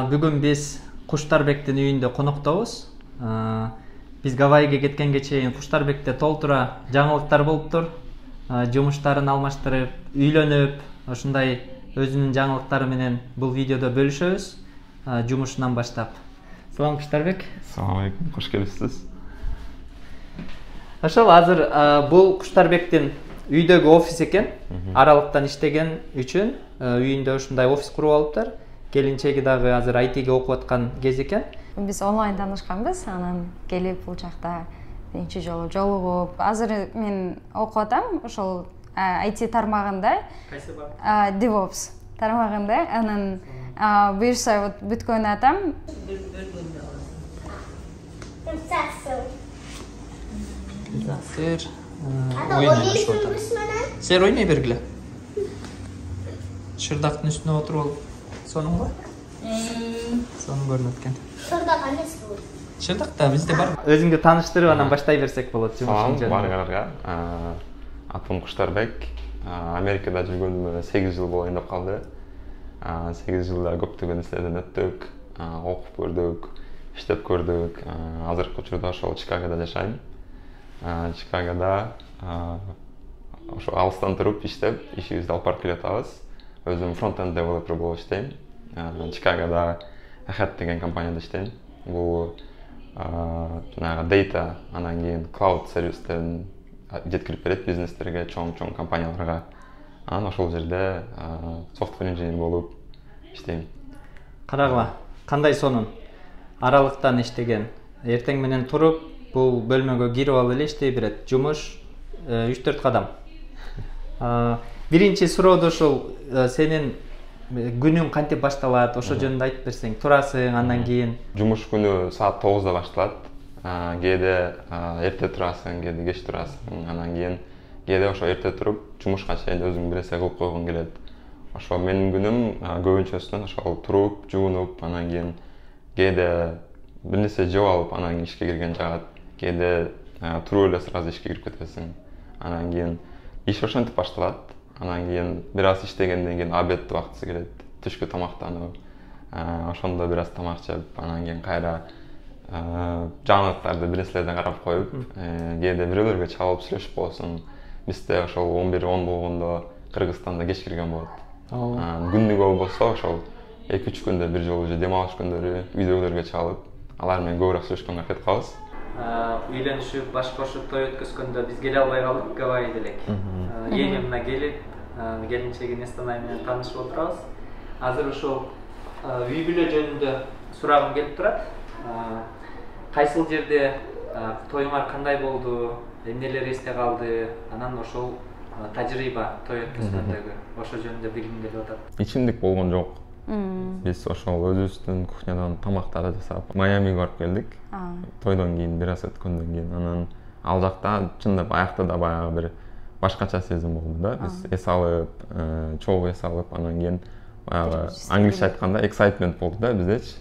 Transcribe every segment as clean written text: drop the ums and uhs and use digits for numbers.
Бүгүн биз Куштарбектин үйүндө коноктобуз. Биз Гавайиге кеткенге чейин Куштарбекте толтура жаңылыктар болуптур. Жумуштарын алмаштырып, үйлөнүп, ушундай өзүнүн жаңылыктары менен бул видеодо бөлүшөбүз. Жумушунан баштап. Салам Куштарбек. Салам алейкум, кош келипсиз. Ошол азыр бул Куштарбектин үйдөгү офис экен. Аралыктан иштеген үчүн үйүндө ушундай офис куруп алыптыр. Келинчеги дагы азыр ITге окуп аткан кез экен. Биз онлайн таанышканбыз, анан келип бул жакта биринчи жолу жолугуп, азыр мен окуп атам, ошол IT тармагында. Кайсы бар? DevOps тармагында, анан буюрса вот бүткөн атам. Сен ойнай бергиле. Шырдактын үстүнө отуруп алып, сонуңбу? Сонун көрүнөт экен. Шырдак эмес бул. Шырдак да бизде бар. Өзүңдү тааныштырып, анан баштай берсек болот. Салам баарыңарга. Атым Куштарбек. Америкада жүргөнүмө 8 жыл болоюн деп калды. 8 жылда көптөгөн нерселерден өттүк, окуп көрдүк, иштеп көрдүк. Азыркы учурда ошол Чикагода жашайм. Чикагода ошо алыстан туруп иштеп, ишибизди алып барып келатабыз. Өзүм фронт-энд девелопер болуп иштейм. Чикагода Ahead деген компанияда иштейм. Бул жанагы data, анан кийин cloud сервистерин жеткирип берет бизнестерге, чоң компанияларга. Анан ошол жерде software engineer болуп иштейм. Карагыла, кандай сонун аралыктан иштеген. Эртең менен туруп, бул бөлмөгө кирип алып эле иштей берет. Жумуш 3-4 кадам. Биринчи суроодо ошол сенин күнүң кантип башталат? Ошо жөнүндө айтып берсең. Турасың, андан кийин жумуш күнү саат 9-да башталат. Кээде эрте турасың, кээде кеч турасың. Анан кийин кээде ошо эрте туруп, жумушка чейин өзүң бир нерсе кылып койгуң келет. Ошо менин күнүм көбүнчөсүнөн ошол туруп, жуунуп, анан кийин кээде бир нерсе жеп алып, анан кийин ишке кирген жагат. Кээде туруп эле сразу ишке кирип кетесиң. Анан кийин иш ошентип башталат. Анан кийин бир аз иштегенден кийин обед убактысы келет, түшкү тамактануу. Ошондо бир аз тамак жеп, анан кийин кайра жаңылыктарды бир нерселерден карап коюп, кээде бирөөлөргө чалып сүйлөшүп коосуң. Бизде ошол 11-10 болгондо Кыргызстанда кеч кирген болот. Күндүгө болсо ошол 2-3 күндө бир жолу же дем алыш күндөрү үйдөгүлөргө чалып, алар менен көбүрөөк сүйлөшкөнгө аракет кылабыз. Үйлөнүшүп, баш кошуп той өткөзгөндө биз келе албай калдык Гавайиде элек. Эгемна келип, келинчеги Нестанай менен таанышып отурабыз. Азыр ошол үй бүлө жөнүндө сурагым келип турат. Кайсыл жерде тоюңар кандай болду? Эмнелер эсте калды? Анан ошол тажрыйба той өткөзгөндөгү ошо жөнүндө билгим келип атат. Ичимдик болгон жок. Биз ошол өзүбүздүн кухнядан тамактарды жасап, Майамиге барып келдик. Тойдон кийин бир аз өткөндөн кийин, анан ал жакта чындап аякта да баягы бир башкача сезим болду да. Биз эс алып, чогуу эс алып, анан кийин баягы англисче айтканда excitement болду да биздечи.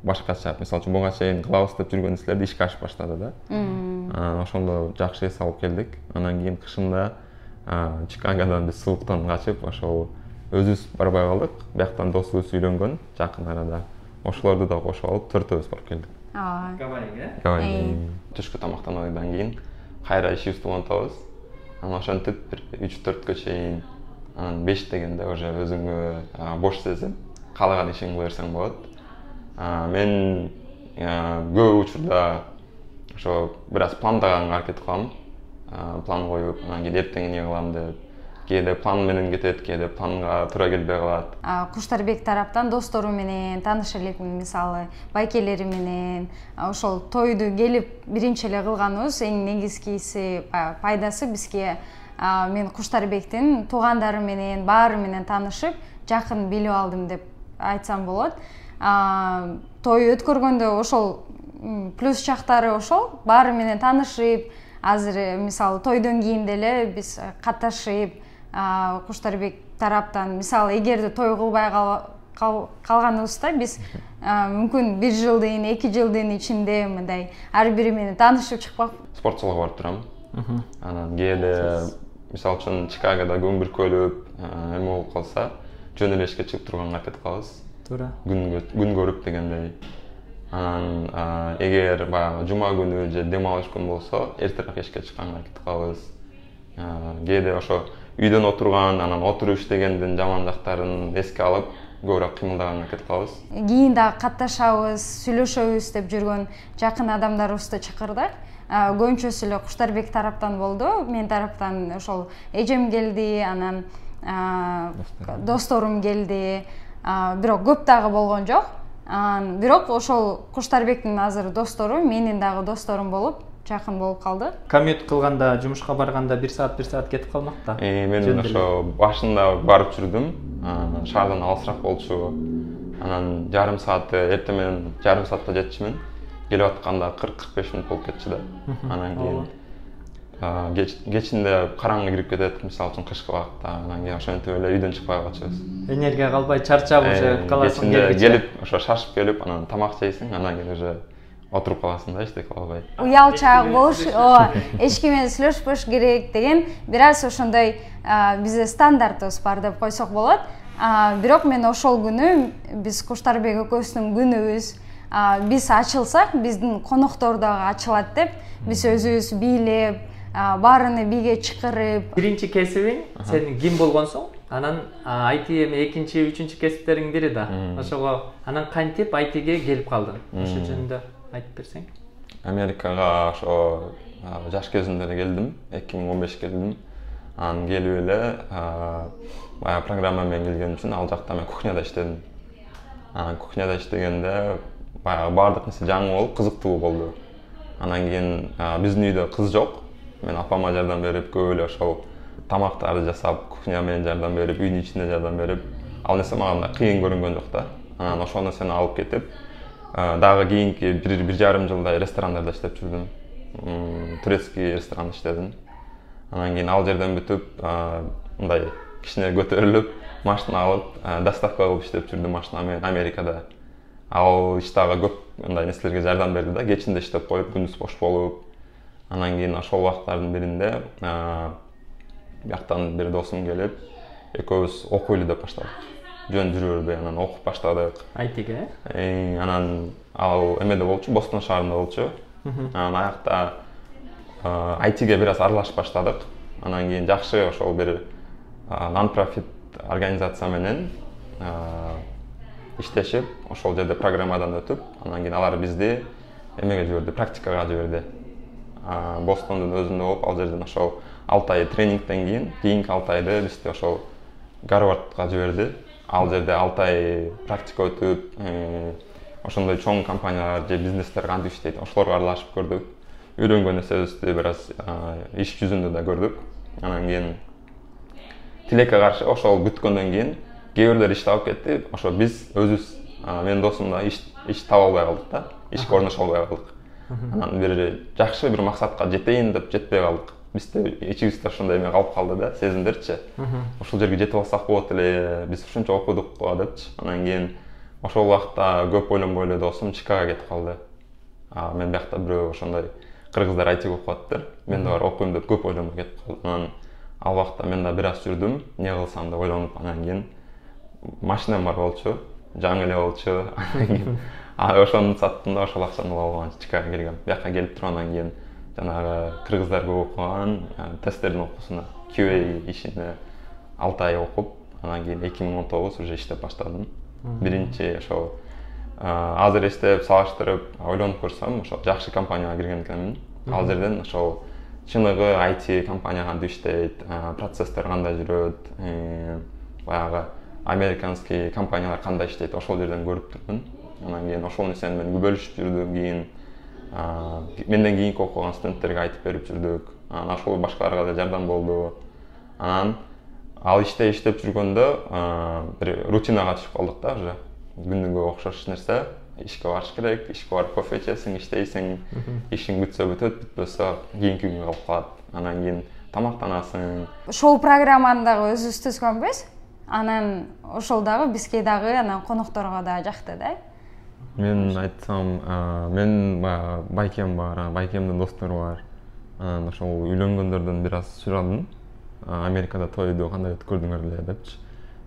Башкача, мисалы үчүн буга чейин кылабыз деп жүргөн нерселерди ишке ашып баштады да. Ошондо жакшы эс алып келдик. Анан кийин кышында Чикагодан биз сууктан качып, ошол өзүбүз барбай калдык. Бияктан досубуз үйлөнгөн жакын арада. Ошолорду да кошуп алып, төртөөбүз барып келдик. Гавайиге? Гавайиге. Түшкү тамактануудан кийин кайра ишибизди улантабыз. Анан ошентип бир 3-4кө чейин, анан 5 дегенде уже өзүңө бош сезип, каалаган ишиңди кыла берсең болот. Мен көп учурда ошо бир аз пландаганга аракет кылам. План коюп, анан кийин эртең эмне кылам деп. Кээде план менен кетет, кээде планга туура келбей калат. Куштарбек тараптан достору менен тааныша элекмин, мисалы, байкелери менен. Ошол тойду келип биринчи эле кылганыбыз эң негизгиси, пайдасы бизге мен Куштарбектин туугандары менен, баары менен таанышып, жакын билип алдым деп айтсам болот. Той өткөргөндө ошол плюс жактары ошол, баары менен таанышып, азыр мисалы тойдон кийин деле биз катышып, Куштарбек тараптан мисалы эгерде той кылбай калганыбызда биз мүмкүн 1 жылдын, 2 жылдын ичинде мындай ар бири менен таанышып чыкпак. Спорт залга барып турам. Анан кээде мисалы үчүн Чикагода көңүл көрүп, эме болуп калса, жөн эле ишке чыгып турганга аракет кылабыз. туура күн көрүп дегендей. Анан эгер баягы жума күнү же дем алыш күн болсо эртерээк эшикке чыкканга кетип калабыз. Кээде ошо үйдөн отурган, анан отуруп иштегендин жаман жактарын эске алып, көбүрөөк кыймылдаганга кетип калабыз. Кийин дагы катташабыз, сүйлөшөбүз деп жүргөн жакын адамдарыбызды чакырдык. Көбүнчөсү эле Куштарбек тараптан болду. Мен тараптан ошол эжем келди, анан досторум келди. Бирок көп дагы болгон жок. Бирок ошол Куштарбектин азыр достору менин дагы досторум болуп, жакын болуп калды. Коммют кылганда, жумушка барганда 1 саат кетип калмак да. Мен ошо башында барып жүрдүм. Шаардан алысыраак болчу. Анан жарым саат, эртең менен жарым саатта жетчүмүн. Келип атканда 40-45 мүнөт болуп кетчү да. Анан кийин кечинде караңгы кирип кетет, мисалы үчүн кышкы убакта. Анан кийин ошентип эле үйдөн чыкпай калчубуз. Энергия калбай чарчап уже каласың. Кечинде келип, ошо шашып келип, анан тамак жейсиң, анан кийин уже отуруп каласың да, эчтеке кылбай. Уялчаак болуш, эч ким менен сүйлөшпөш керек деген бир аз ошондой бизде стандартыбыз бар деп койсок болот. Бирок мен ошол күнү биз Куштарбек экөөбүздүн күнүбүз, биз ачылсак биздин коноктор дагы ачылат деп биз өзүбүз бийлеп, баарыны бийге чакырып. Биринчи кесибиң сенин ким болгонсуң? Анан IT эми экинчи, үчүнчү кесиптериң бири да. Ошого анан кантип ITге келип калдың? Ошо жөнүндө айтып берсең. Америкага ошо жаш кезимде эле келдим, 2015 келдим. Анан келип эле баягы программа менен келген үчүн ал жакта мен кухняда иштедим. Анан кухняда иштегенде баягы баардык нерсе жаңы болуп, кызыктуу болду. Анан кийин биздин үйдө кыз жок. Мен апама жардам берип, көп эле ошол тамактарды жасап, кухня менен жардам берип, үйдүн ичинде жардам берип, ал нерсе мага кыйын көрүнгөн жок да. Анан ошол нерсени алып кетип, дагы кийинки 1,5 жылдай ресторандарда иштеп жүрдүм. Турецкий ресторанда иштедим. Анан кийин ал жерден бүтүп, мындай кичине көтөрүлүп, машина алып, доставка кылып иштеп жүрдүм машина менен Америкада. Ал иш дагы көп мындай нерселерге жардам берди да, кечинде иштеп коюп, күндүз бош болуп. Анан кийин ошол убактардын биринде бияктан бир досум келип, экөөбүз окуйлу деп баштадык. Жөн жүрө бербей анан окуп баштадык. ITге? Анан ал эмеде болчу, Бостон шаарында болчу. Анан аякта ITге бир аз аралашып баштадык. Анан кийин жакшы ошол бир non-profit организация менен иштешип, ошол жерде программадан өтүп, анан кийин алар бизди эмеге жиберди, практикага жиберди. Бостондун өзүндө болуп, ал жерден ошол 6 ай тренингден кийинки 6 айды бизди ошол Гарвардга жиберди. Ал жерде 6 ай практика өтүп, ошондой чоң компаниялар же бизнестер кантип иштейт, ошолорго аралашып көрдүк. Үйрөнгөн нерсебизди бир аз иш жүзүндө да көрдүк. Анан кийин тилекке каршы ошол бүткөндөн кийин кээ бирлер иш таап кетти. Ошо биз өзүбүз, менин досум да иш таба албай калдык да, ишке орношо албай калдык. Анан бир жакшы бир максатка жетейин деп жетпей калдык. Бизде ичибизде ошондой эме калып калды да, сезимдерчи. Ошол жерге жетип алсак болот эле, биз ушунча окудук депчи. Анан кийин ошол убакта көп ойлонбой эле досум Чикагого кетип калды. Мен биякта бирөө ошондой кыргыздар IT окуп атыптыр. Мен да бар окуйм деп көп ойлонбой кетип калдым. Анан ал убакта мен да бир аз жүрдүм, эмне кылсам деп ойлонуп, анан кийин машинам бар болчу, жаңы эле болчу. Ошону саттым да, ошол акчаны алып алган Чикагого келгем. Бияка келип туруп анан кийин жанагы кыргыздар көп окуган тесттердин окуусуна QA ишине 6 ай окуп, анан кийин 2019 уже иштеп баштадым. Биринчи ошол азыр эстеп салыштырып ойлонуп көрсөм, ошол жакшы компанияга кирген экенмин. Ал жерден ошол чыныгы IT компания кантип иштейт, процесстер кандай жүрөт, баягы американский компаниялар кандай иштейт, ошол жерден көрүп турмун. Анан кийин ошол нерсени мен бөлүшүп жүрдүм, кийин менден кийинки окуган студенттерге айтып берип жүрдүк. Анан ошол башкаларга да жардам болду. Анан ал иштеп жүргөндө бир рутинага түшүп калдык да, уже күнүгө окшош нерсе. Ишке барыш керек, ишке барып кофе ичесиң, иштейсиң, ишиң бүтсө бүтөт, бүтпөсө кийинки күнгө калып калат. Анан кийин тамактанасың. Шоу программаны дагы өзүбүз түзгөнбүз. Анан ошол дагы бизге дагы анан конокторго да жакты да. Мен айтсам, мен байкем бар, байкемдин достору бар. Анан ошол үйлөнгөндөрдөн бир аз сурадым. Америкада тойду кандай өткөрдүңөр эле депчи.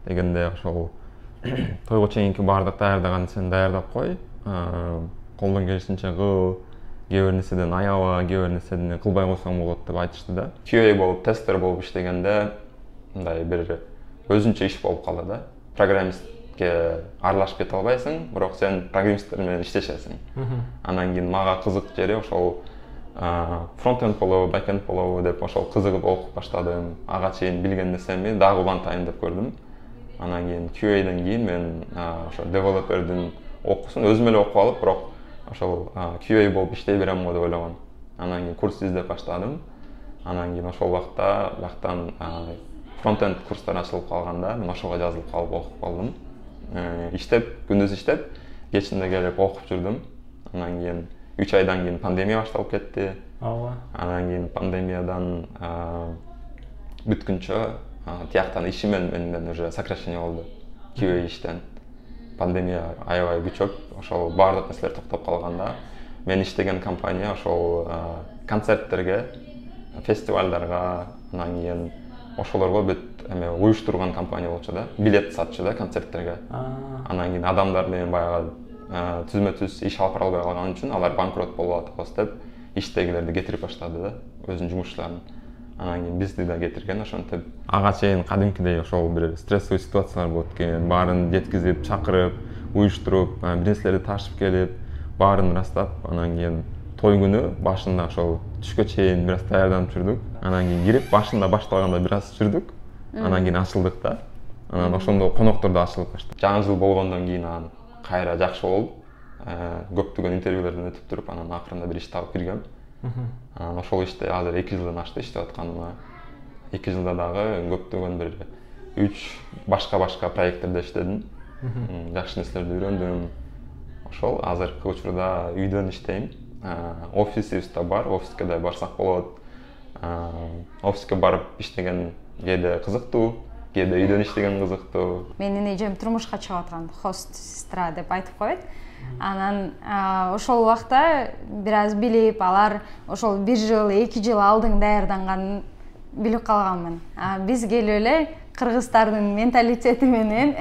Дегенде ошол тойго чейинки баардык даярдаган нерсени даярдап кой, колдон келишинче кыл, кээ бир нерседен аяба, кээ бир нерседен кылбай койсоң болот деп айтышты да. QA болуп, тестер болуп иштегенде мындай бир өзүнчө иш болуп калды да. Программистке аралашып кете албайсың, бирок сен программисттер менен иштешесиң. Анан кийин мага кызык жери ошол фронтенд болобу, бэкенд болобу деп ошол кызыгып окуп баштадым. Ага чейин билген нерсеми дагы улантайын деп көрдүм. Анан кийин QA'ден кийин мен ошо девелопердин окуусун өзүм эле окуп алып, бирок ошол QA болуп иштей берем го деп ойлогом. Анан кийин курс издеп баштадым. Анан кийин ошол убакта бияктан фронтенд курстар ачылып калганда мен ошого жазылып калып окуп калдым. Иштеп, күндүз иштеп, кечинде келип окуп жүрдүм. Анан кийин 3 айдан кийин пандемия башталып кетти. Анан кийин пандемиядан бүткүнчө тияктан ишимен менден уже сокращение болду. QA иштен. Пандемия аябай күчөп, ошол баардык нерселер токтоп калганда мен иштеген компания ошол концерттерге, фестивалдарга, анан кийин ошолорго бүт уюштурган компания болчу да, билет сатчу да концерттерге. Анан кийин адамдар менен баягы түзмө-түз иш алып бара албай калган үчүн алар банкрот болуп атабыз деп иштегилерди кетирип баштады да, өзүнүн жумушчуларын. Анан кийин бизди да кетирген ошентип. Ага чейин кадимкидей ошол бир стрессовый ситуациялар болот экен, баарын жеткизип, чакырып, уюштуруп, бир нерселерди ташып келип, баарын ырастап, анан кийин той күнү башында ошол түшкө чейин бир аз даярданып жүрдүк. Анан кийин кирип, башында башталганда бир аз жүрдүк. Анан кийин ачылдык да. Анан ошондо коноктор да ачылып баштады. Жаңы жыл болгондон кийин анан кайра жакшы болуп, көптөгөн интервьюлерден өтүп туруп, анан акырында бир иш таап киргем. Анан ошол иште азыр 2 жылдан ашты иштеп атканыма. 2 жылда дагы көптөгөн бир 3 башка проекттерде иштедим. Жакшы нерселерди үйрөндүм. Ошол азыркы учурда үйдөн иштейм. Офисибиз да бар, офиске да барсак болот. Офиске барып иштеген кээде кызыктуу, кээде үйдөн иштеген кызыктуу. Менин эжем турмушка чыгып аткан, хост сестра деп айтып коет. Анан ошол убакта бир аз билип, алар ошол 1 жыл, 2 жыл алдың даярданганын билип калганмын. Биз келип эле кыргыздардын менталитети менен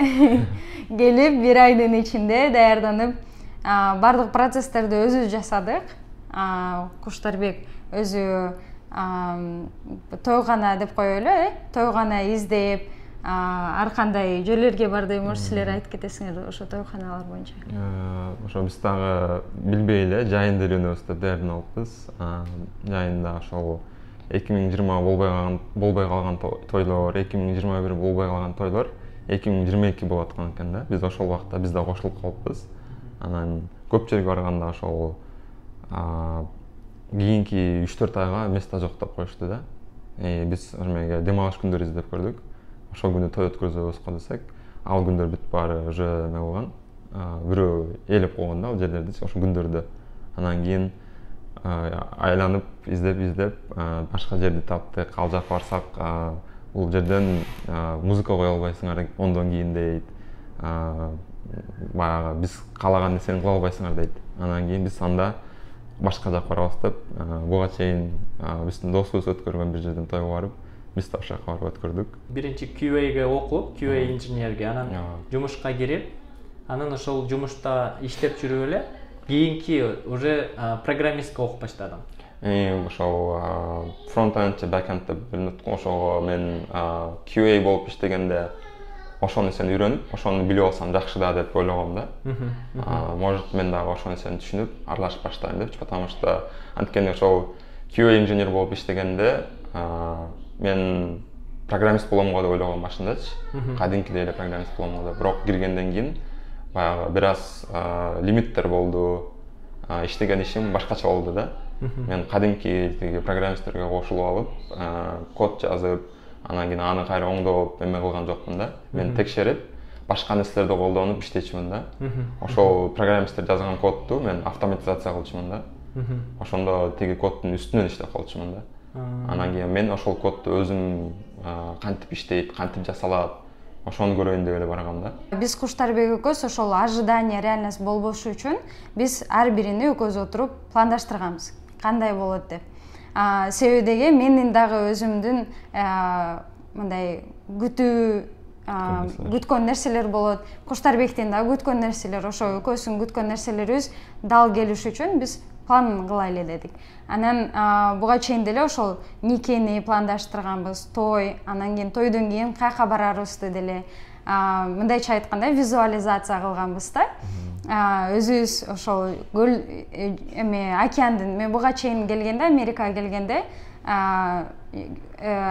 келип 1 айдын ичинде даярданып, бардык процесстерди өзүбүз жасадык. Куштарбек өзү тойгана деп коелу, тойгана издеп, ар кандай жерлерге барды, может силер айтып кетесиңер ошо тойканалар боюнча. Ошо биз дагы билбей эле жайында үйрөнөбүз деп даярданалбыз. Жайында ошол 2020 болбой калган тойлор, 2021 болбой калган тойлор 2022 болуп аткан экен да. Биз ошол убакта биз да кошулуп калыппыз. Анан көп жерге барганда ошол кийинки 3-4 айга место жок деп коюшту да. Биз ошемеге дем алыш күндөрү издеп көрдүк. Ошол күнү той өткөрүзөбүз го десек, ал күндөр бүт баары уже эме болгон. Бирөө ээлеп койгон да ал жерлерди, ошол күндөрдө. Анан кийин айланып, издеп, башка жерди таптык. Ал жака барсак, бул жерден музыка кое албайсыңар, ондон кийин дейт. Баягы биз каалаган нерсени кыла албайсыңар дейт. Анан кийин биз анда башка жака барабыз деп, буга чейин биздин досубуз өткөргөн бир жерден тойго барып, биз да ошол жака барып өткөрдүк. Биринчи QA'ге окуп, QA инженерге, анан жумушка кирип, анан ошол жумушта иштеп жүрүп эле, кийинки уже программистке окуп баштадым. Ошол фронтенд же бэкенд деп бөлүнөт го, ошого мен QA болуп иштегенде ошол нерсени үйрөнүп, ошону билип алсам жакшы да деп ойлогом да. Может мен дагы ошол нерсени түшүнүп, аралашып баштайм депчи, потому что анткени ошол QA инженер болуп иштегенде мен программист болом го деп ойлогом башындачы. Кадимкидей эле программист болом го деп. Бирок киргенден кийин баягы бир аз лимиттер болду. Иштеген ишим башкача болду да. Мен кадимки программисттерге кошулуп алып, код жазып, анан кийин аны кайра оңдоп эме кылган жокмун да. Мен текшерип, башка нерселерди колдонуп иштечүмүн да. Ошол программисттер жазган кодду мен автоматизация кылчумун да. Ошондо тиги коддун үстүнөн иштеп калчумун да. Анан кийин мен ошол кодду өзүм кантип иштейт, кантип жасалат, ошону көрөйүн деп эле баргам да. Биз Куштарбек экөөбүз ошол ожидание реальность болбошу үчүн биз ар бирини экөөбүз отуруп пландаштырганбыз, кандай болот деп. Себеби деге менин дагы өзүмдүн мындай күтүү күткөн нерселер болот. Куштарбектин да күткөн нерселер, ошо экөөсүн күткөн нерселерибиз дал келиш үчүн биз план кылайлы дедик. Анан буга чейин деле ошол никени пландаштырганбыз, той, анан кийин тойдон кийин каяка барарыбызды деле мындайча айтканда визуализация кылганбыз да. Өзүбүз ошол көл океандын, мен буга чейин келгенде, Америкага келгенде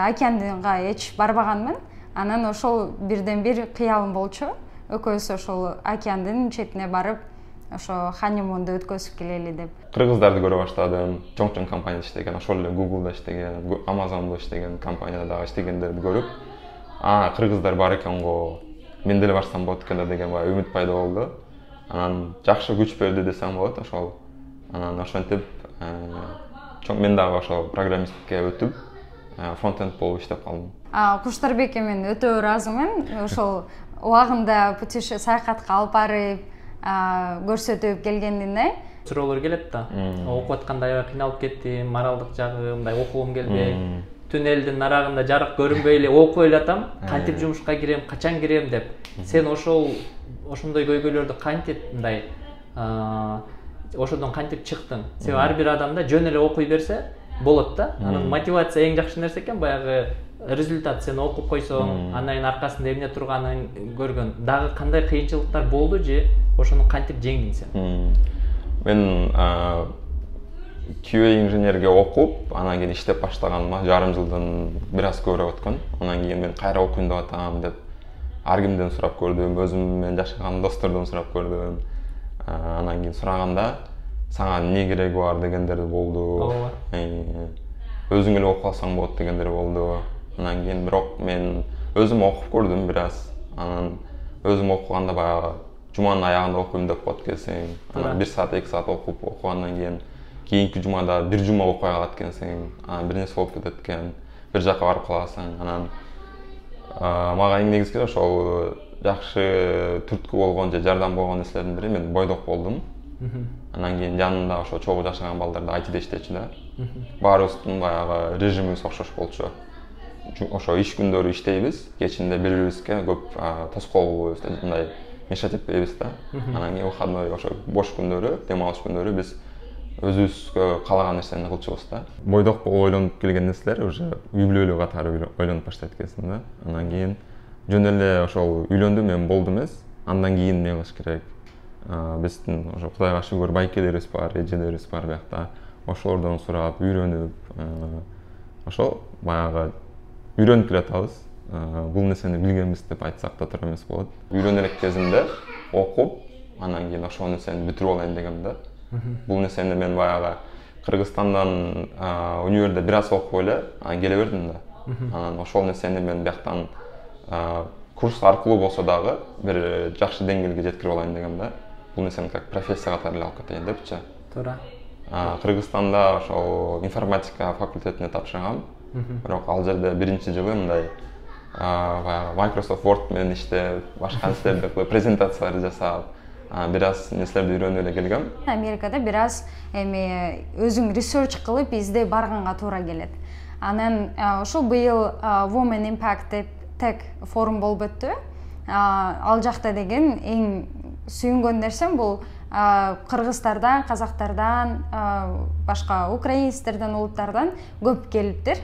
океанга эч барбаганмын. Анан ошол бирден бир кыялым болчу. Экөөбүз ошол океандын четине барып, ошо ханимунду өткөзүп келели деп. Кыргыздарды көрө баштадым. Чоң компанияда иштеген, ошол эле Google'да иштеген, Amazon'да иштеген компанияда дагы иштегендерди көрүп, кыргыздар бар экен го. Мен деле барсам болот экен деген үмүт пайда болду. Анан жакшы күч берди десем болот ошол. Анан ошентип мен дагы ошол программисттикке өтүп, фронтенд болуп иштеп калдым. Куштарбекке мен өтө ыраазымын. Ошол убагында саякатка алып барып, көрсөтүп келгенине. Суроолор келет да. Окуп атканда аябай кыйналып кеттим, моралдык жагы, мындай окугум келбей. Түнелдин нарагында жарык көрүнбөй эле окуй элатам, кантип жумушка кирем, качан кирем деп. Сен ошондой көйгөйлөрдү кантип мындай ошодон кантип чыктың? Себеби ар бир адамда жөн эле окуй берсе болот да. Анын мотивация эң жакшы нерсе экен, баягы результат сен окуп койсоң, андан аркасында эмне турганын көргөн. Дагы кандай кыйынчылыктар болду же ошону кантип жеңдиң сен? Мен QA инженерге окуп, анан кийин иштеп баштаганыма жарым жылдан бир аз көбүрөөк өткөн. Анан кийин мен кайра окуйм деп атам деп ар кимден сурап көрдүм, өзүм менен жашаган достордон сурап көрдүм. Анан кийин сураганда сага эмне кереги бар дегендер болду. Өзүң эле окуп алсаң болот дегендер болду. Анан кийин бирок мен өзүм окуп көрдүм бир аз. Анан өзүм окуганда баягы жуманын аягында окуйм деп коет экенсиң. Анан 1 саат 2 саат окугандан кийин кийинки жумада бир жума окуй калат экенсиң. Анан бир нерсе болуп кетет экен. Бир жака барып каласың. Анан мага эң негизги ошол жакшы түрткү болгон же жардам болгон нерселердин бири мен бойдок болдум. Анан кийин жанымда ошо чогуу жашаган балдар да айтыда иштечү да. Баарыбыздын баягы режимибиз окшош болчу. Ошо иш күндөрү иштейбиз, кечинде бири-бирибизге көп тоскоол болбойбуз, мындай мешать этпейбиз да. Анан кийин выходной ошо бош күндөрү, дем алыш күндөрү биз өзүбүзгө каалаган нерсени кылчубуз да. Бойдок болуп ойлонуп келген нерселер уже үй бүлөлүү катары ойлонуп баштайт экенсиң да. Анан кийин жөн эле ошол үйлөндүм, эми болду эмес. Андан кийин эмне кылыш керек? Биздин ошо Кудайга шүгүр байкелерибиз бар, эжелерибиз бар биякта. Ошолордон сурап, үйрөнүп, ошол баягы үйрөнүп келатабыз. Бул нерсени билгенбиз деп айтсак да туура эмес болот. Үйрөнө элек кезимде окуп, анан кийин ошол нерсени бүтүрүп алайын дегем да. Бул нерсени мен баягы Кыргызстандан универде бир аз окуп эле, анан келе бердим да. Анан ошол нерсени мен бияктан курс аркылуу болсо дагы бир жакшы деңгээлге жеткирип алайын дегем да. Бул нерсени как профессия катары эле алып кетейин депчи. Туура. Кыргызстанда ошол информатика факультетине тапшыргам. Бирок ал жерде биринчи жылы мындай баягы Microsoft Word менен иштеп, башка нерселерди кылып, презентациялар жасап, бир аз нерселерди үйрөнүп эле келгем. Америкада бир аз эми өзүң ресерч кылып издеп барганга туура келет. Анан ошол быйыл Women Impact Tech форум болуп өттү. Ал жакта деген эң сүйүнгөн нерсем бул кыргыздардан, казактардан, башка украинецтерден, улуттардан көп келиптир.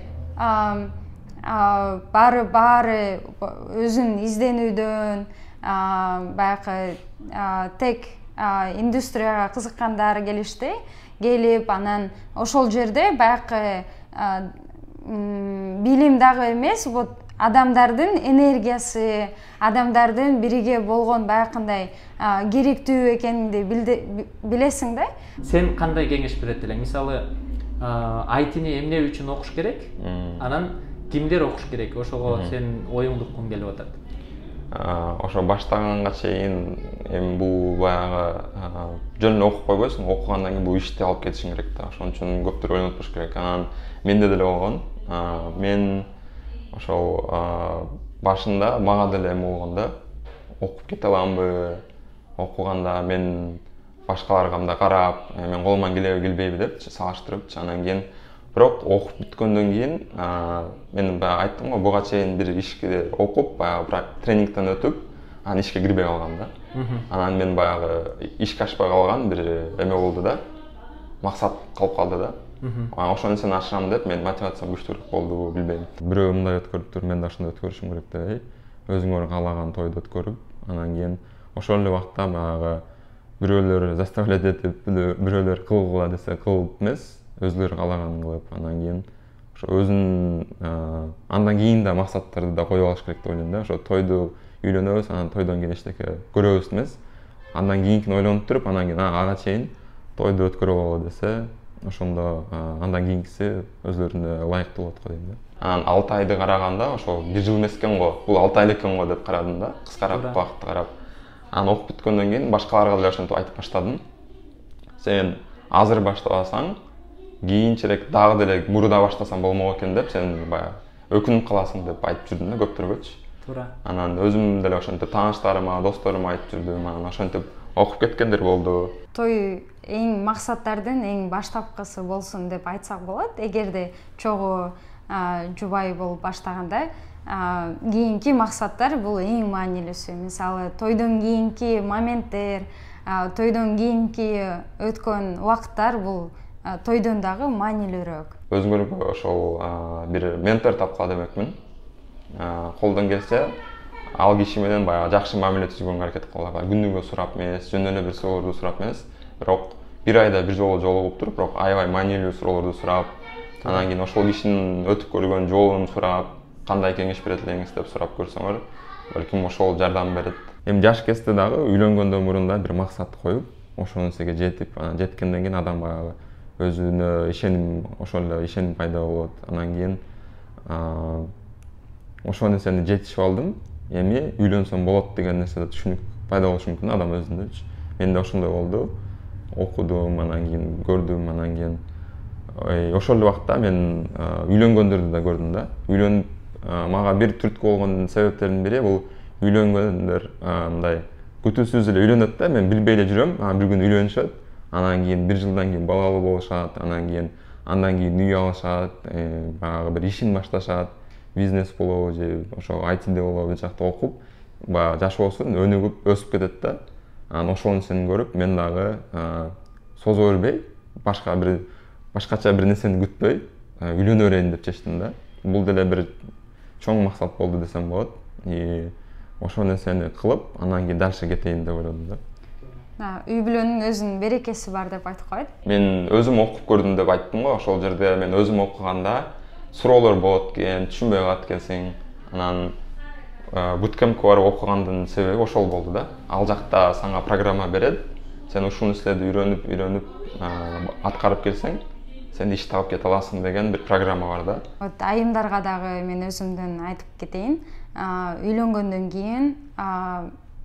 Баары өзүн изденүүдөн, баягы тек индустрияга кызыккандар келишти. Келип, анан ошол жерде баягы билим дагы эмес, вот адамдардын энергиясы, адамдардын бириге болгон баягындай керектүү экенинди билесиң да. Сен кандай кеңеш берет элең? Мисалы, IT-ни эмне үчүн окуш керек? Анан кимдер окуш керек? Ошого сен оюңду уккум келип атат. Ошо баштаганга чейин эми бул баягы жөн эле окуп койбойсуң, окугандан кийин бул ишти алып кетишиң керек да. Ошон үчүн көптөр ойлонуп туруш керек. Анан менде деле болгон. Мен ошол башында мага деле эме болгондо, окуп кете аламбы, окуганда мен башкаларга мындай карап, мен колуман келеби келбейби деп салыштырып, анан кийин бирок окуп бүткөндөн кийин мен баягы айттым го буга чейин бир ишке окуп баягы бирок тренингден өтүп анан ишке кирбей калгам да. Анан мен баягы ишке ашпай калган бир эме болду да. Максат калып калды да. Ошол нерсени ашырам деп мен мотивациям күчтүүрөөк болду, билбейм. Бирөө мындай өткөрүптүр, мен да ошондой өткөрүшүм керек деп, өзүңөр каалаган тойду өткөрүп, анан кийин ошол эле убакта баягы бирөөлөр заставлять этип, бирөөлөр кылгыла десе кылып эмес, өзүлөрү каалаганын кылып, анан кийин ошо өзүнүн андан кийин да максаттарды да коюп алыш керек деп ойлойм да. Ошо тойду үйлөнөбүз, анан тойдон кийин эчтеке көрөбүз эмес, андан кийинкини ойлонуп туруп, анан кийин ага чейин тойду өткөрүп алалы десе, ошондо андан кийинкиси өзүлөрүнө ылайыктуу болот го дейм да. Анан 6 айды караганда ошо 1 жыл эмес экен го, бул 6 ай эле экен го деп карадым да, кыскараак убакытты карап. Анан окуп бүткөндөн кийин башкаларга деле ошентип айтып баштадым. Сен азыр баштабасаң, кийинчерээк дагы деле мурда баштасаң болмок экен деп, сен баягы өкүнүп каласың деп айтып жүрдүм да көптөргөчү. Туура. Анан өзүм деле ошентип тааныштарыма, досторума айтып жүрдүм, анан ошентип окуп кеткендер болду. Той эң максаттардын эң баштапкысы болсун деп айтсак болот. Эгерде чогуу жубай болуп баштаганда, кийинки максаттар бул эң маанилүүсү. Мисалы, тойдон кийинки моменттер, тойдон кийинки өткөн убакыттар бул тойдон дагы маанилүүрөөк. Өзүңөргө ошол бир ментор тапкыла демекмин. Колдон келсе, ал киши менен баягы жакшы мамиле түзгөнгө аракет кылгыла. Күнүгө сурап эмес, жөн эле бир суроолорду сурап эмес, бирок бир айда бир жолу жолугуп туруп, бирок аябай маанилүү суроолорду сурап, анан кийин ошол кишинин өтүп көргөн жолун сурап, кандай кеңеш берет элеңиз деп сурап көрсөңөр, балким ошол жардам берет. Эми жаш кезде дагы үйлөнгөндөн мурун да бир максат коюп, ошол нерсеге жетип, анан жеткенден кийин адам баягы өзүнө ишеним, ошол эле ишеним пайда болот. Анан кийин ошол нерсени жетишип алдым. Эми үйлөнсөм болот деген нерседе түшүнүк пайда болушу мүмкүн адам өзүндө. Менде ошондой болду. Окудум, анан кийин көрдүм, анан кийин ошол эле убакта мен үйлөнгөндөрдү да көрдүм да. Үйлөнүп мага бир түрткү болгон себептердин бири бул үйлөнгөндөр мындай күтүүсүз эле үйлөнөт да, мен билбей эле жүрөм, бир күнү үйлөнүшөт, анан кийин бир жылдан кийин балалуу болушат, андан кийин үй алышат, баягы бир ишин башташат, бизнес болобу же ошо айтиде болобу бул жакта окуп, баягы жаш болсун өнүгүп өсүп кетет да. Анан ошол нерсени көрүп, мен дагы созо бербей, башкача бир нерсени күтпөй, үйлөнө берейин деп чечтим да. Бул деле бир чоң максат болду десем болот. Ошол нерсени кылып, анан кийин дальше кетейин деп ойлодум да. Үй бүлөнүн өзүнүн берекеси бар деп айтып коет. Мен өзүм окуп көрдүм деп айттым го, ошол жерде мен өзүм окуганда суроолор болот экен, түшүнбөй калат экенсиң. Анан буткемпке барып окугандын себеби ошол болду да. Ал жакта сага программа берет, сен ушул нерселерди үйрөнүп аткарып келсең, сен иш таап кете аласың деген бир программа бар да. Вот айымдарга дагы мен өзүмдөн айтып кетейин. Үйлөнгөндөн кийин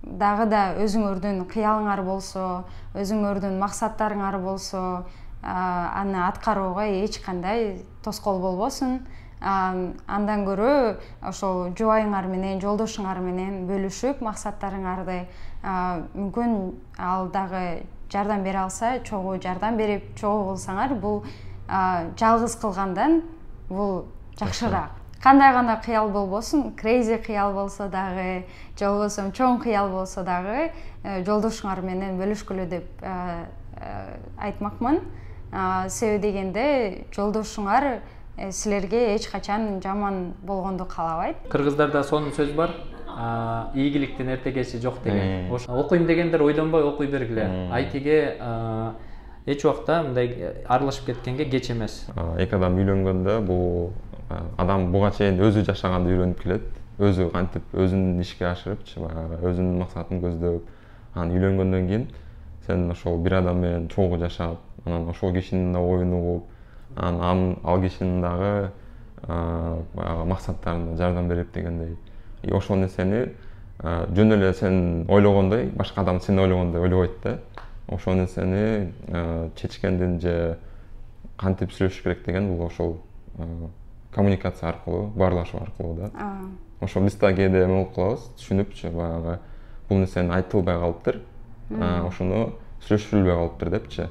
дагы да өзүңөрдүн кыялыңар болсо, өзүңөрдүн максаттарыңар болсо, аны аткарууга эч кандай тоскоол болбосун. Андан көрө ошол жубайыңар менен, жолдошуңар менен бөлүшүп максаттарыңарды, мүмкүн ал дагы жардам бере алса, чогуу жардам берип, чогуу кылсаңар, бул жалгыз кылгандан бул жакшыраак. Кандай гана кыял болбосун, крейзи кыял болсо дагы, же болбосо чоң кыял болсо дагы, жолдошуңар менен бөлүшкүлө деп айтмакмын. Себеби дегенде жолдошуңар силерге эч качан жаман болгонду каалабайт. Кыргыздарда сонун сөз бар. Ийгиликтин эртегеси жок деген. Окуйм дегендер ойлонбой окуй бергиле. Айтиге эч убакта мындай аралашып кеткенге кеч эмес. Эки адам үйлөнгөндө бул адам буга чейин өзү жашаганды үйрөнүп келет. Өзү кантип өзүн ишке ашырыпчы, баягы өзүнүн максатын көздөп, анан үйлөнгөндөн кийин сен ошол бир адам менен чогуу жашап, анан ошол кишинин да оюн угуп, анан ал кишинин дагы баягы максаттарына жардам берип дегендей. Ошол нерсени жөн эле сен ойлогондой, башка адам сен ойлогондой ойлобойт да. Ошол нерсени чечкендин же кантип сүйлөшүш керек деген бул ошол коммуникация аркылуу, баарлашуу аркылуу да. Ошол биз да кээде эме болуп калабыз, түшүнүпчү баягы бул нерсени айтылбай калыптыр, ошону сүйлөшүлбөй калыптыр депчи.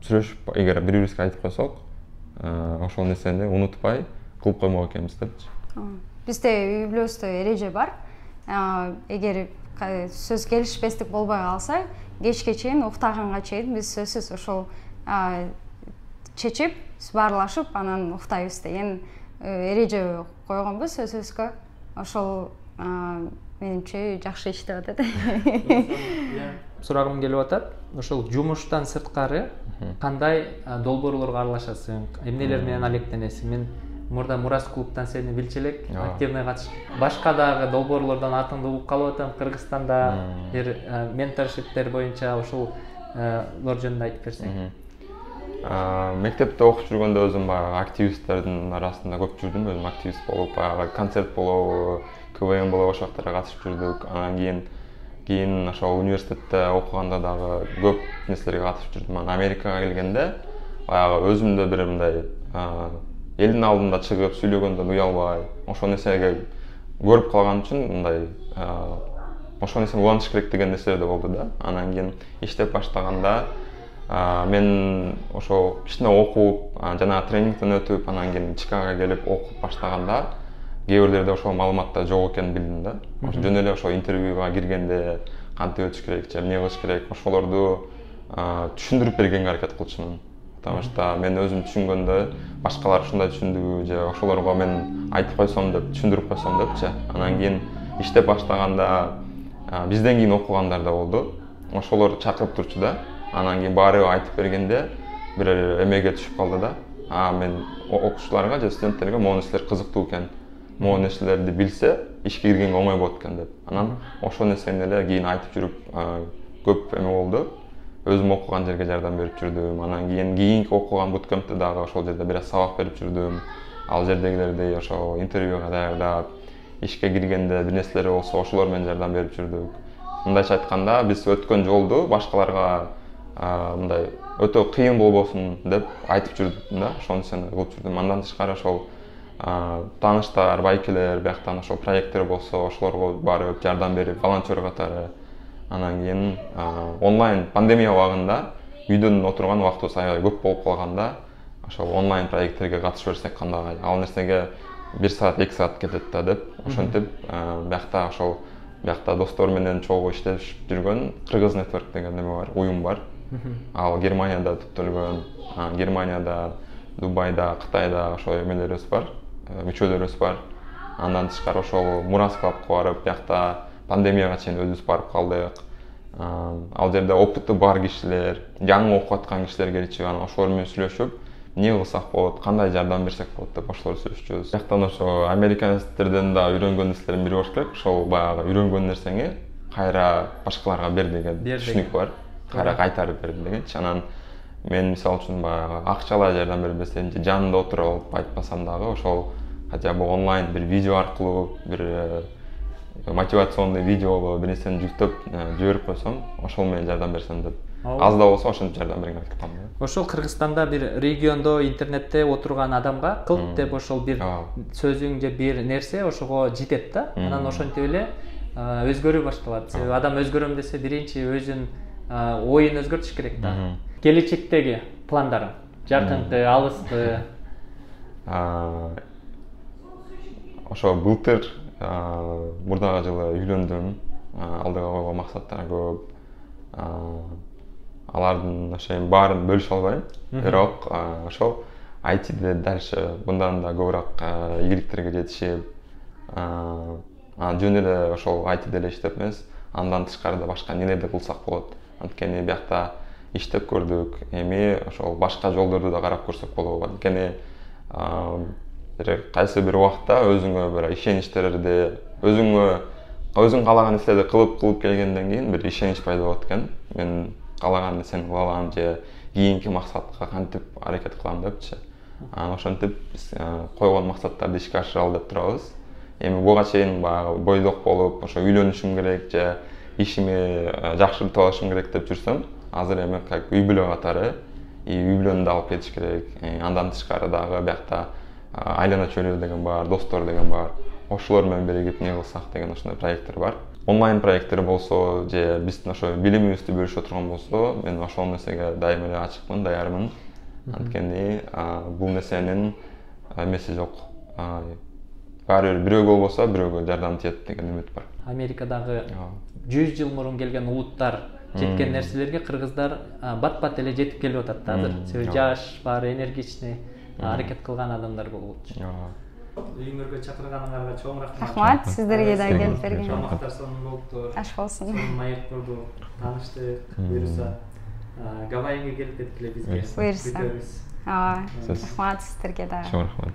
Сүйлөшүп, эгер бири-бирибизге айтып койсок, ошол нерсени унутпай кылып коймок экенбиз депчи. Бизде үй бүлөбүздө эреже бар. Эгер сөз келишпестик болбой калса, кечке чейин уктаганга чейин биз сөзсүз ошол чечип, баарлашып, анан уктайбыз деген эреже койгонбуз өзүбүзгө. Ошол менимче жакшы иштеп атат. Сурагым келип атат. Ошол жумуштан сырткары кандай долбоорлорго аралашасың? Эмнелер менен алектенесиң? Мен мурда Мурас клубтан сени билчү элек, активный катышып. Башка дагы долбоорлордон атыңды угуп калып атам. Кыргызстанда бир менторшиптер боюнча ошолор жөнүндө айтып берсең. Мектепте окуп жүргөндө өзүм баягы активисттердин арасында көп жүрдүм. Өзүм активист болуп, баягы концерт болобу, КВН болобу ошол жактарга катышып жүрдүк. Анан кийин ошол университетте окуганда дагы көп нерселерге катышып жүрдүм. Анан Америкага келгенде баягы өзүмдө бир мындай элдин алдында чыгып сүйлөгөндөн уялбай, ошол нерсеге көрүп калган үчүн мындай ошол нерсени улантыш керек деген нерселер да болду да. Анан кийин иштеп баштаганда мен ошо кичине окуп, жана тренингден өтүп, анан кийин Чикагого келип окуп баштаганда кээ бирлерде ошол маалыматтар жок экенин билдим да. Жөн эле ошо интервьюга киргенде кантип өтүш керек, же эмне кылыш керек, ошолорду түшүндүрүп бергенге аракет кылчумун. Потому что мен өзүм түшүнгөндө башкалар ушундай түшүндүбү же ошолорго мен айтып койсом деп, түшүндүрүп койсом депчи. Анан кийин иштеп баштаганда бизден кийин окугандар да болду. Ошолор чакырып турчу да. Анан кийин баары айтып бергенде бир эмеге түшүп калды да. Мен окуучуларга же студенттерге могу нерселер кызыктуу экен. Могу нерселерди билсе, ишке киргенге оңой болот экен деп. Анан ошол нерсени эле кийин айтып жүрүп көп эме болду. Өзүм окуган жерге жардам берип жүрдүм. Анан кийинки окуган буткемпте дагы ошол жерде бир аз сабак берип жүрдүм. Ал жердегилерди ошо интервьюга даярдап, ишке киргенде бир нерселери болсо ошолор менен жардам берип жүрдүк. Мындайча айтканда, биз өткөн жолду башкаларга мындай өтө кыйын болбосун деп айтып жүрдүм да. Ошол нерсени кылып жүрдүм. Андан тышкары ошол тааныштар, байкелер, бияктан ошол проекттер болсо, ошолорго барып жардам берип, волонтер катары. Анан кийин онлайн пандемия убагында үйдөн отурган убактыбыз аябай көп болуп калганда, ошол онлайн проекттерге катышып берсек кандай? Ал нерсеге 1 саат, 2 саат кетет да деп. Ошентип биякта достор менен чогуу иштешип жүргөн Кыргыз Network деген неме бар, уюм бар. Ал Германияда түптөлгөн, Германияда, Дубайда, Кытайда ошол эмелерибиз бар, мүчөлөрүбүз бар. Андан тышкары ошол Мурас клубга барып, биякта пандемияга чейин өзүбүз барып калдык. Ал жерде опыты бар кишилер, жаңы окуп аткан кишилер келчү, анан ошолор менен сүйлөшүп, эмне кылсак болот, кандай жардам берсек болот деп ошолор сүйлөшчүбүз. Бияктан ошо американецтерден да үйрөнгөн нерселердин бири болуш керек. Ошол баягы үйрөнгөн нерсеңи кайра башкаларга бер деген түшүнүк бар. Кайра кайтарып бер дегенчи. Анан мен мисалы үчүн баягы акчалай жардам бербесем же жанында отуруп алып айтпасам дагы ошол хотя бы онлайн бир видео аркылуу бир мотивационный видео бир нерсени жүктөп жиберип койсом, ошол менен жардам берсем деп. Аз да болсо ошентип жардам бергенге аракет кылам. Ошол Кыргызстанда бир региондо интернетте отурган адамга кылп деп ошол бир сөзүң же бир нерсе ошого жетет да. Анан ошентип эле өзгөрүү башталат. Себеби адам өзгөрөм десе биринчи өзүнүн оюн өзгөртүш керек да. Келечектеги пландарың, жакынкы, алыскы? Ошо былтыр мурдагы жылы үйлөндүм. Алдыга койгон максаттар көп. Алардын ошо баарын бөлүшө албайм. Бирок ошол IT'де дальше мындан да көбүрөөк ийгиликтерге жетишип, жөн эле ошол IT'де эле иштеп эмес, андан тышкары да башка нелерди кылсак болот. Анткени биякта иштеп көрдүк, эми ошол башка жолдорду да карап көрсөк болобу. Анткени кайсы бир убакта өзүңө бир ишеничтерди, өзүң каалаган нерселерди кылып келгенден кийин бир ишенич пайда болот экен. Мен каалаган нерсени кыла алам же кийинки максатка кантип аракет кылам депчи. Ошентип биз койгон максаттарды ишке ашыралы деп турабыз. Эми буга чейин баягы бойдок болуп, ошо үйлөнүшүм керек же ишими жакшыртып алышым керек деп жүрсөм, азыр эми как үй бүлө катары үй бүлөнү да алып кетиш керек. Андан тышкары дагы биякта айлана чөйрө деген бар, достор деген бар. Ошолор менен биригип эмне кылсак деген ошондой проекттер бар. Онлайн проекттер болсо же биздин ошо билимибизди бөлүшө турган болсо, мен ошол нерсеге дайыма эле ачыкмын, даярмын. Анткени бул нерсенин эмеси жок. Баары бир бирөөгө болбосо бирөөгө жардам тиет деген үмүт бар. Америкадагы 100 жыл мурун келген улуттар жеткен нерселерге кыргыздар бат-бат эле жетип келип атат да азыр. Себеби жаш, баары энергичный, аракет кылган адамдар болуп атат. Үйүңөргө чакырганыңарга чоң рахмат. Рахмат, сиздерге да келип берген. Тамактар сонун болуптур. Аш болсун. Сонун аек курдук, тааныштык, буюрса Гавайиге келип кеткиле бизге. Буюрса. Бүтөбүз. Рахмат сиздерге да. Чоң рахмат.